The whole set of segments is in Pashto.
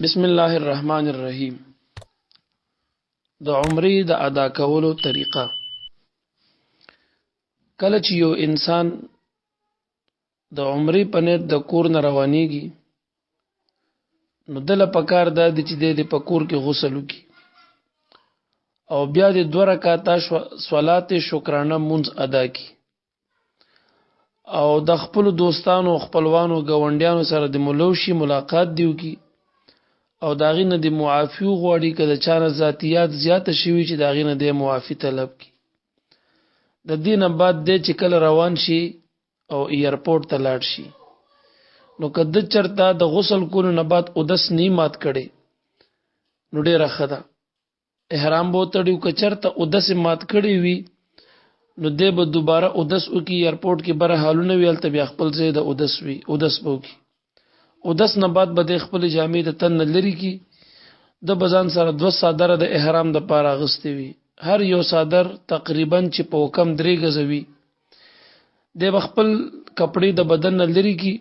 بسم الله الرحمن الرحیم. د عمرې د ادا کولو طریقه. کله چې یو انسان د عمرې په نیت د کور نه روانېږي نو دله پکار دا دی چې د په کور کې غسل وکړي او بیا د 2 رکعاته صلات شکرانه مونږ ادا کړي او د خپل دوستانو خپلوانو گاونډیانو سره د ملوشي ملاقات دیو کی او داغې نه د معافی غواړي کله چانه ذاتیات زیاته شوي چې داغې نه د معافی طلب کی د دینه بعد د چې کله روان شي او ایرپورټ ته لاړ شي نو کده چرته د غسل کولو نه بعد او دس نیمات کړي نو ډیره خده احرام بو تړیو که چرته او دس مات کړي وي نو د به دوباره او دس او کی ایرپورټ کې بره حالونه ویل ته بیا خپل ځای د او دس وی او دس بو کی او دس نه بعد به د خپل جامې د تن لري کی د بزان سره 2 صادره د احرام د پاره غستې وي هر یو صادر تقریبا چې په کم 3 غزوي د خپل کپڑے د بدن لري کی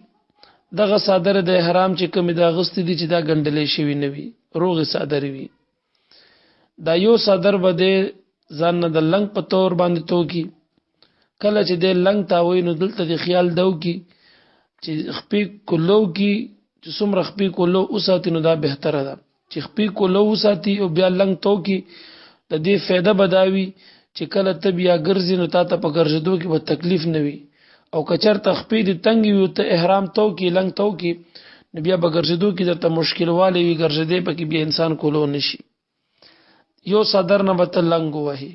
دغه صادر د احرام چې کوم د غستې دي چې دا ګندلې شوی نه وي روغ صادر وي دا یو صادر به د ځان د لنګ په تور باندې تو کی کله چې د لنګ تاوي نو دلته د خیال دو کی چې خپې کولو کی چې څومره خپې کولو اوساتي نو دا بهتره ده چې خپې کولو اوساتي او بیا لنګ تو کی د دې فایده بداوي چې کله ته بیا ګرځې نو تا ته په ګرځېدو کې به تکلیف نه وي او کچر تخپې د تنګ وي ته احرام تو کی لنګ تو کی نو بیا به ګرځېدو کې درته مشکل والی وي ګرځېدې پکې بیا انسان کولو نشي یو صدر نه وته لنګ وهي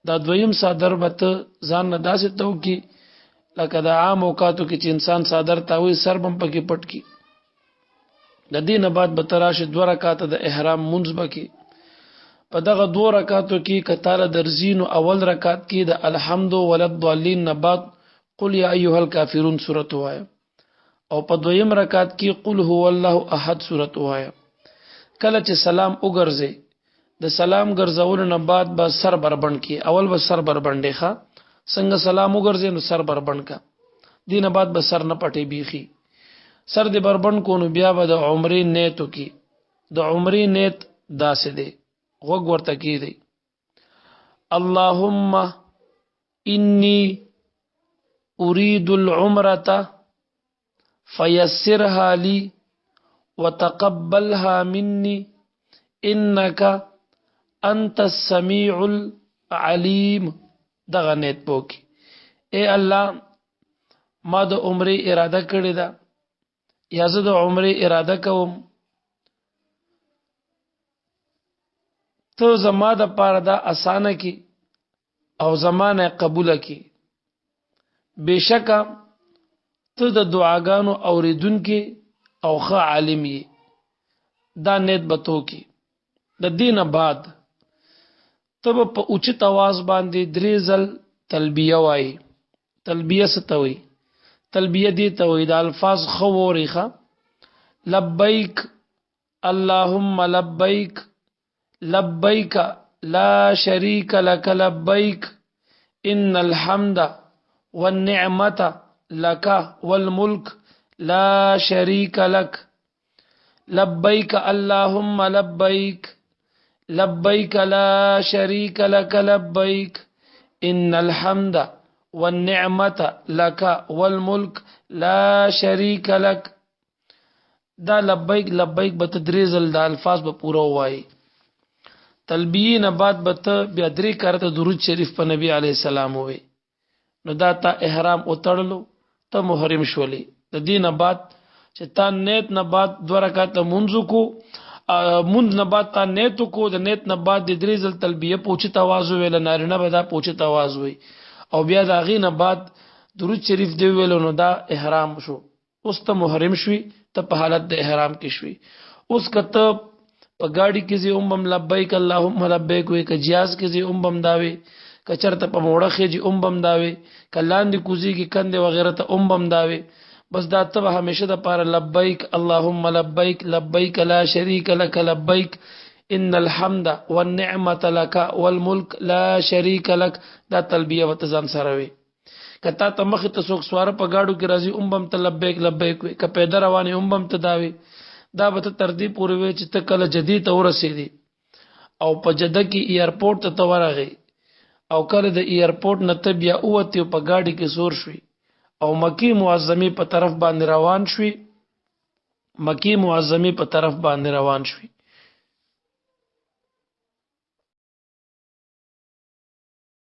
دا دویم صدر وته ځان نه داسې تو کی لکه د عام اوقاتو کې چې انسان صادر تاوي سر بم پکې پټ کی د دین بعد به تراشه 2 رکعات د احرام منځ بکی په دغه 2 رکعاتو کې کتاله درزین او اول رکعت کې د الحمد وللضالین نه بعد قل یا ایها الکافرون سورته وایا او په دویم رکعت کې قل هو الله احد سورته وایا کله چې سلام وګرځي د سلام ګرځول نه بعد به سر بربند کی اول به سر بربندې ښه څنګه سلام وګرځي نو سر بربند کا دینه بعد به سر نه پټي بیخي سر دې بربند کو نو بیا به د عمرې نیت کی د عمرې نیت داسې دی غوږ ورته کی دی اللهم انی اريد العمره فيسرها لي وتقبلها مني انك انت السميع العليم دغه نیت پوکي اے الله ما د عمرې اراده کړې ده یا زه د عمرې اراده کوم ته زما د پاره دا اسانه کی او زمانه قبول کی بشکه ته د دعاګانو اوریدونکې او ښه عالم یې دا نیت بتو کی د دینه بعد تب په اوچت आवाज باندې 3 ځل تلبیه وای تلبیه ستوي تلبیه دي ته وای د الفاظ خو وريخه لبیک اللهم لبیک لبیک لا شریک لك لبیک ان الحمد والنعمه لك والملك لا شريك لك لبیک اللهم لبیک لبیک لا شریک لك لبیک ان الحمد والنعمه لك والملك لا شريك لك دا لبیک لبیک به تدریز د الفاظ به پورا وای تلبیه نه بعد به ته بیا 3 کرته درود شریف په نبی علی السلام وای نو دا تا احرام اتړلو ته محرم شولې د دینه بعد چې تا نیت نه بعد 2 رکعات منځو کو مند نه بعد تا نیت کو د نیت نه بعد د 3 ځل تلبیه پوښت आवाज ویل نارینه به دا پوښت आवाज وی او بیا دا غي نه بعد درود شریف دی ویل نو دا احرام شو اوس ته محرم شوي ته په حالت د احرام کې شوي اوس کته په گاڑی کې زی بم لبیک اللهم لبیک وی ک جیاز کې زی بم داوي کچرته په موړه کې جی بم داوي کلاندې کوزي کې کنده وغیرہ ته بم داوي بس دا ته همیشه د پاره لبیک اللهم لبیک لبیک لا شریک لك لبیک ان الحمد والنعمه لك والملك لا شریک لك دا تلبیه وتزان سره وي کته ته مخ ته څوک سوار په گاډو کې راځي بم ته لبیک لبیک وي ک پیدا رواني بم ته داوي دا به تر دې پورې وي چې ته کله جدي ته ورسېدې او په جده کې ایرپورټ ته ورغې او کله د ایرپورټ نه ته بیا اوته په گاډي کې زور شوي او مکی معظمه په طرف باندې روان شوي